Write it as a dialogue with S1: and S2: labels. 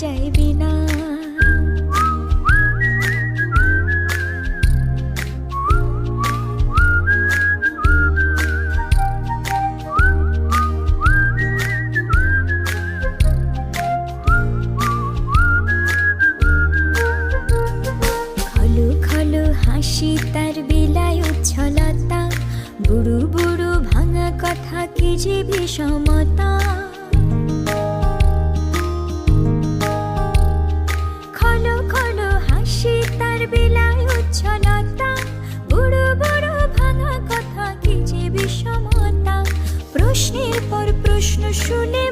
S1: যাইবে না। খলো খলো হাসি তার বিলায় উচ্ছলতা, বুড়ো বুড়ো ভাঙা কথা কি যে বিষমতা। খলো খলো হাসি তার বিলায় উচ্ছলতা, বুড়ো বুড়ো ভাঙা কথা কি যে বিষমতা। প্রশ্নের পর প্রশ্ন শুনে